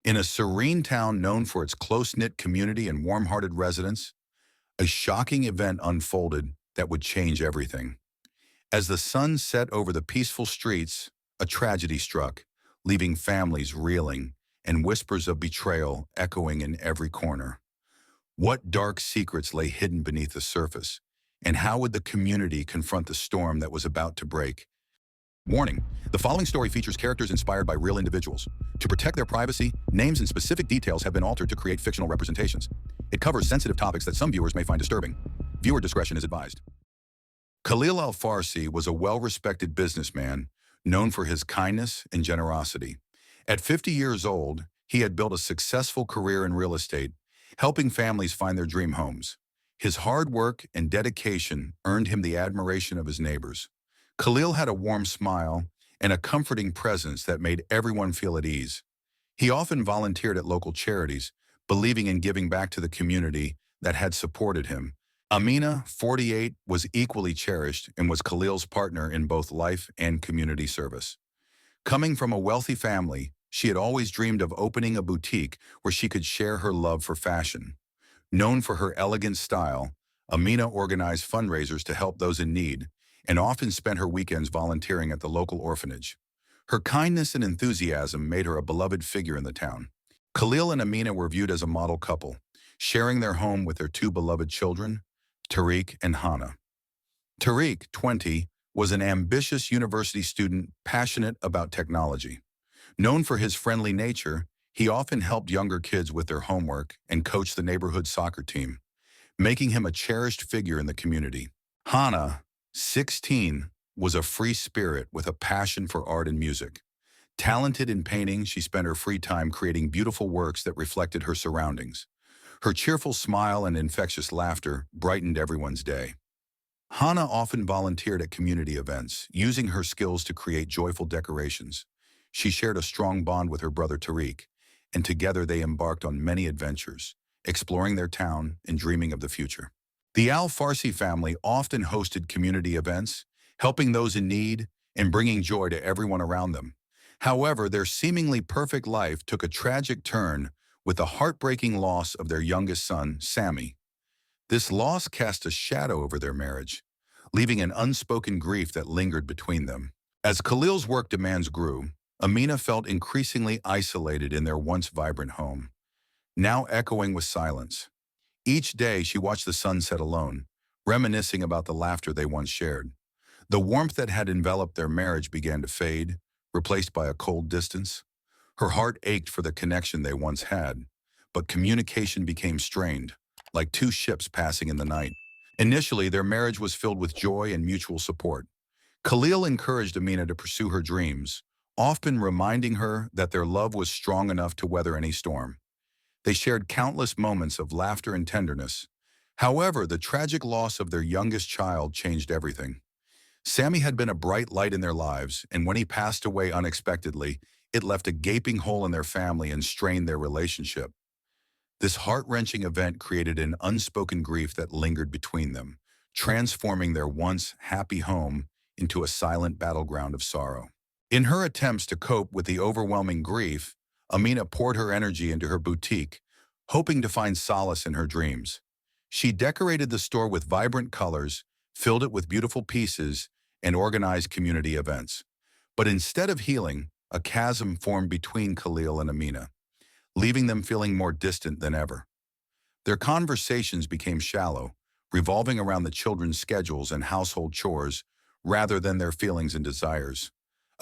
In a serene town known for its close-knit community and warm-hearted residents, a shocking event unfolded that would change everything. As the sun set over the peaceful streets, a tragedy struck, leaving families reeling and whispers of betrayal echoing in every corner. What dark secrets lay hidden beneath the surface, and how would the community confront the storm that was about to break? Warning: the following story features characters inspired by real individuals. To protect their privacy, names and specific details have been altered to create fictional representations. It covers sensitive topics that some viewers may find disturbing. Viewer discretion is advised. Khalil al-Farsi was a well-respected businessman known for his kindness and generosity. At 50 years old, he had built a successful career in real estate, helping families find their dream homes. His hard work and dedication earned him the admiration of his neighbors. Khalil had a warm smile and a comforting presence that made everyone feel at ease. He often volunteered at local charities, believing in giving back to the community that had supported him. Amina, 48, was equally cherished and was Khalil's partner in both life and community service. Coming from a wealthy family, she had always dreamed of opening a boutique where she could share her love for fashion. Known for her elegant style, Amina organized fundraisers to help those in need and often spent her weekends volunteering at the local orphanage. Her kindness and enthusiasm made her a beloved figure in the town. Khalil and Amina were viewed as a model couple, sharing their home with their two beloved children, Tariq and Hannah. Tariq, 20, was an ambitious university student passionate about technology. Known for his friendly nature, he often helped younger kids with their homework and coached the neighborhood soccer team, making him a cherished figure in the community. Hannah, 16, was a free spirit with a passion for art and music. Talented in painting, she spent her free time creating beautiful works that reflected her surroundings. Her cheerful smile and infectious laughter brightened everyone's day. Hannah often volunteered at community events, using her skills to create joyful decorations. She shared a strong bond with her brother Tariq, and together they embarked on many adventures, exploring their town and dreaming of the future. The Al-Farsi family often hosted community events, helping those in need and bringing joy to everyone around them. However, their seemingly perfect life took a tragic turn with the heartbreaking loss of their youngest son, Sammy. This loss cast a shadow over their marriage, leaving an unspoken grief that lingered between them. As Khalil's work demands grew, Amina felt increasingly isolated in their once vibrant home, now echoing with silence. Each day she watched the sun set alone, reminiscing about the laughter they once shared. The warmth that had enveloped their marriage began to fade, replaced by a cold distance. Her heart ached for the connection they once had, but communication became strained, like two ships passing in the night. Initially, their marriage was filled with joy and mutual support. Khalil encouraged Amina to pursue her dreams, often reminding her that their love was strong enough to weather any storm. They shared countless moments of laughter and tenderness. However, the tragic loss of their youngest child changed everything. Sammy had been a bright light in their lives, and when he passed away unexpectedly, it left a gaping hole in their family and strained their relationship. This heart-wrenching event created an unspoken grief that lingered between them, transforming their once happy home into a silent battleground of sorrow. In her attempts to cope with the overwhelming grief, Amina poured her energy into her boutique, hoping to find solace in her dreams. She decorated the store with vibrant colors, filled it with beautiful pieces, and organized community events. But instead of healing, a chasm formed between Khalil and Amina, leaving them feeling more distant than ever. Their conversations became shallow, revolving around the children's schedules and household chores rather than their feelings and desires.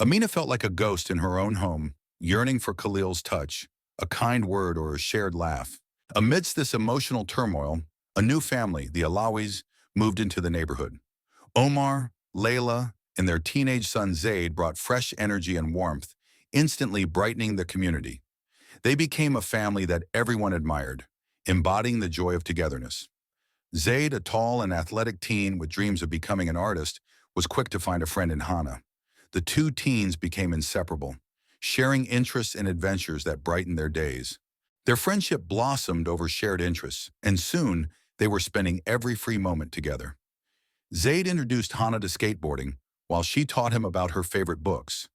Amina felt like a ghost in her own home, yearning for Khalil's touch, a kind word, or a shared laugh. Amidst this emotional turmoil, a new family, the Alawis, moved into the neighborhood. Omar, Layla, and their teenage son Zaid brought fresh energy and warmth, instantly brightening the community. They became a family that everyone admired, embodying the joy of togetherness. Zaid, a tall and athletic teen with dreams of becoming an artist, was quick to find a friend in Hannah. The two teens became inseparable, sharing interests and adventures that brightened their days. Their friendship blossomed over shared interests, and soon they were spending every free moment together. Zaid introduced Hannah to skateboarding, while she taught him about her favorite books.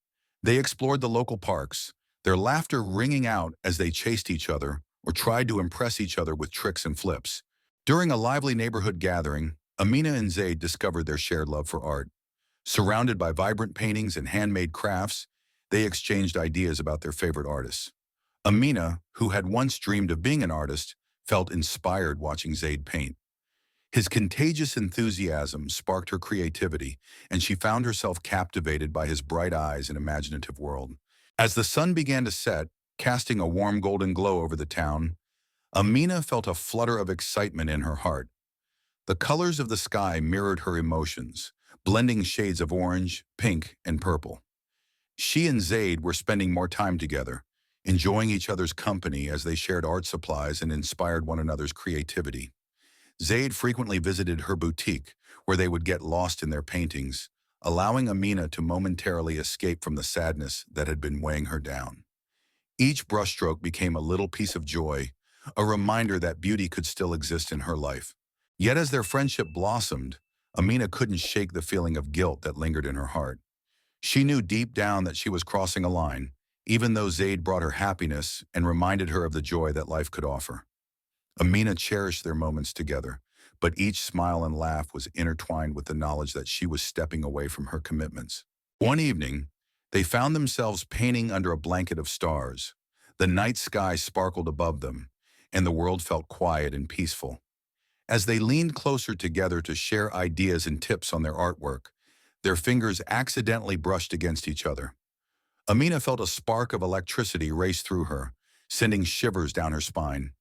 They explored the local parks, their laughter ringing out as they chased each other or tried to impress each other with tricks and flips. During a lively neighborhood gathering, Amina and Zaid discovered their shared love for art. Surrounded by vibrant paintings and handmade crafts, they exchanged ideas about their favorite artists. Amina, who had once dreamed of being an artist, felt inspired watching Zaid paint. His contagious enthusiasm sparked her creativity, and she found herself captivated by his bright eyes and imaginative world. As the sun began to set, casting a warm golden glow over the town, Amina felt a flutter of excitement in her heart. The colors of the sky mirrored her emotions, blending shades of orange, pink, and purple. She and Zaid were spending more time together, enjoying each other's company as they shared art supplies and inspired one another's creativity. Zaid frequently visited her boutique, where they would get lost in their paintings, allowing Amina to momentarily escape from the sadness that had been weighing her down. Each brushstroke became a little piece of joy, a reminder that beauty could still exist in her life. Yet as their friendship blossomed, Amina couldn't shake the feeling of guilt that lingered in her heart. She knew deep down that she was crossing a line, even though Zaid brought her happiness and reminded her of the joy that life could offer. Amina cherished their moments together, but each smile and laugh was intertwined with the knowledge that she was stepping away from her commitments. One evening, they found themselves painting under a blanket of stars. The night sky sparkled above them, and the world felt quiet and peaceful. As they leaned closer together to share ideas and tips on their artwork, their fingers accidentally brushed against each other. Amina felt a spark of electricity race through her, sending shivers down her spine.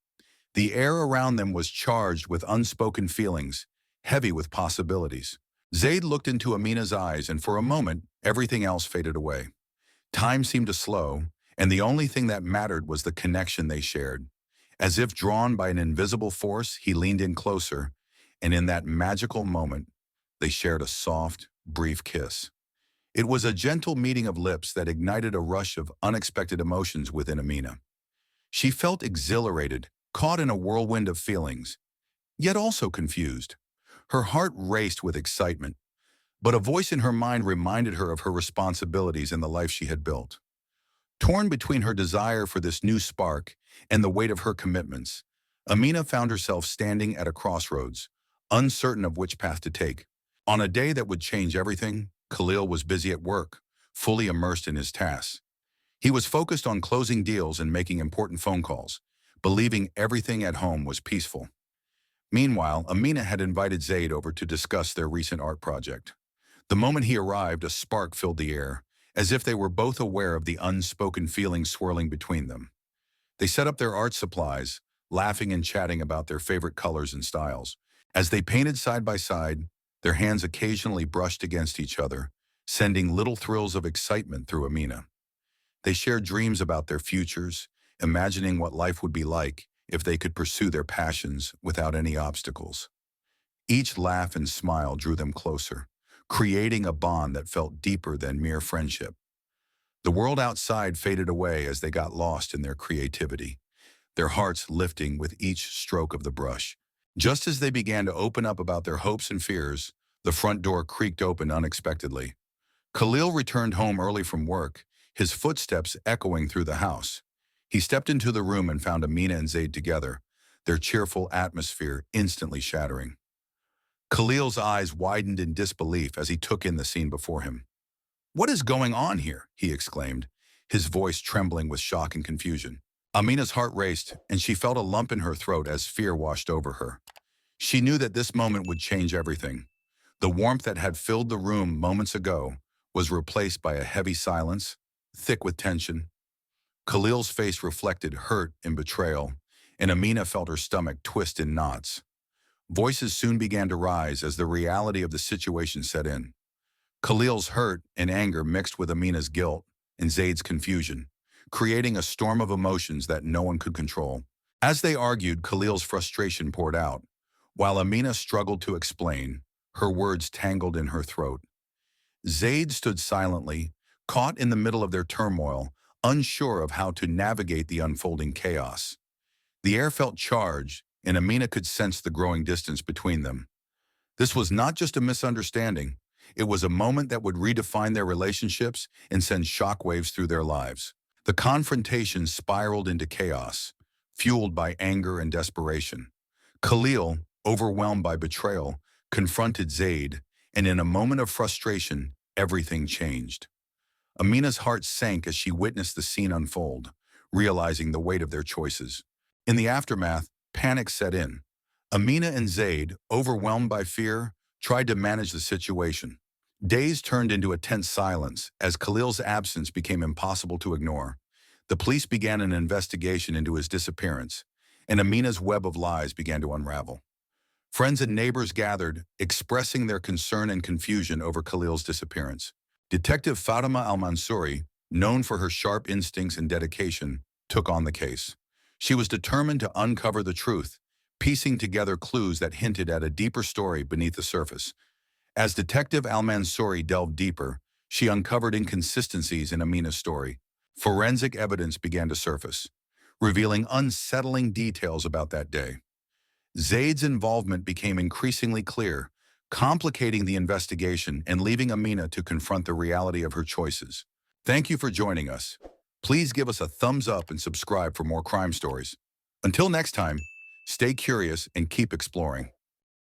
The air around them was charged with unspoken feelings, heavy with possibilities. Zaid looked into Amina's eyes, and for a moment, everything else faded away. Time seemed to slow, and the only thing that mattered was the connection they shared. As if drawn by an invisible force, he leaned in closer, and in that magical moment, they shared a soft, brief kiss. It was a gentle meeting of lips that ignited a rush of unexpected emotions within Amina. She felt exhilarated, caught in a whirlwind of feelings, yet also confused. Her heart raced with excitement, but a voice in her mind reminded her of her responsibilities and the life she had built. Torn between her desire for this new spark and the weight of her commitments, Amina found herself standing at a crossroads, uncertain of which path to take. On a day that would change everything, Khalil was busy at work, fully immersed in his tasks. He was focused on closing deals and making important phone calls, believing everything at home was peaceful. Meanwhile, Amina had invited Zaid over to discuss their recent art project. The moment he arrived, a spark filled the air, as if they were both aware of the unspoken feelings swirling between them. They set up their art supplies, laughing and chatting about their favorite colors and styles. As they painted side by side, their hands occasionally brushed against each other, sending little thrills of excitement through Amina. They shared dreams about their futures, imagining what life would be like if they could pursue their passions without any obstacles. Each laugh and smile drew them closer, creating a bond that felt deeper than mere friendship. The world outside faded away as they got lost in their creativity, their hearts lifting with each stroke of the brush. Just as they began to open up about their hopes and fears, the front door creaked open unexpectedly. Khalil returned home early from work, his footsteps echoing through the house. He stepped into the room and found Amina and Zaid together, their cheerful atmosphere instantly shattering. Khalil's eyes widened in disbelief as he took in the scene before him. "What is going on here?" he exclaimed, his voice trembling with shock and confusion. Amina's heart raced, and she felt a lump in her throat as fear washed over her. She knew that this moment would change everything. The warmth that had filled the room moments ago was replaced by a heavy silence, thick with tension. Khalil's face reflected hurt and betrayal, and Amina felt her stomach twist in knots. Voices soon began to rise as the reality of the situation set in. Khalil's hurt and anger mixed with Amina's guilt and Zaid's confusion, creating a storm of emotions that no one could control. As they argued, Khalil's frustration poured out, while Amina struggled to explain, her words tangled in her throat. Zaid stood silently, caught in the middle of their turmoil, unsure of how to navigate the unfolding chaos. The air felt charged, and Amina could sense the growing distance between them. This was not just a misunderstanding. It was a moment that would redefine their relationships and send shockwaves through their lives. The confrontation spiraled into chaos, fueled by anger and desperation. Khalil, overwhelmed by betrayal, confronted Zaid, and in a moment of frustration, everything changed. Amina's heart sank as she witnessed the scene unfold, realizing the weight of their choices. In the aftermath, panic set in. Amina and Zaid, overwhelmed by fear, tried to manage the situation. Days turned into a tense silence as Khalil's absence became impossible to ignore. The police began an investigation into his disappearance, and Amina's web of lies began to unravel. Friends and neighbors gathered, expressing their concern and confusion over Khalil's disappearance. Detective Fatima Al-Mansouri, known for her sharp instincts and dedication, took on the case. She was determined to uncover the truth, piecing together clues that hinted at a deeper story beneath the surface. As Detective Al-Mansouri delved deeper, she uncovered inconsistencies in Amina's story. Forensic evidence began to surface, revealing unsettling details about that day. Zaid's involvement became increasingly clear, complicating the investigation and leaving Amina to confront the reality of her choices. Thank you for joining us. Please give us a thumbs up and subscribe for more crime stories. Until next time, stay curious and keep exploring.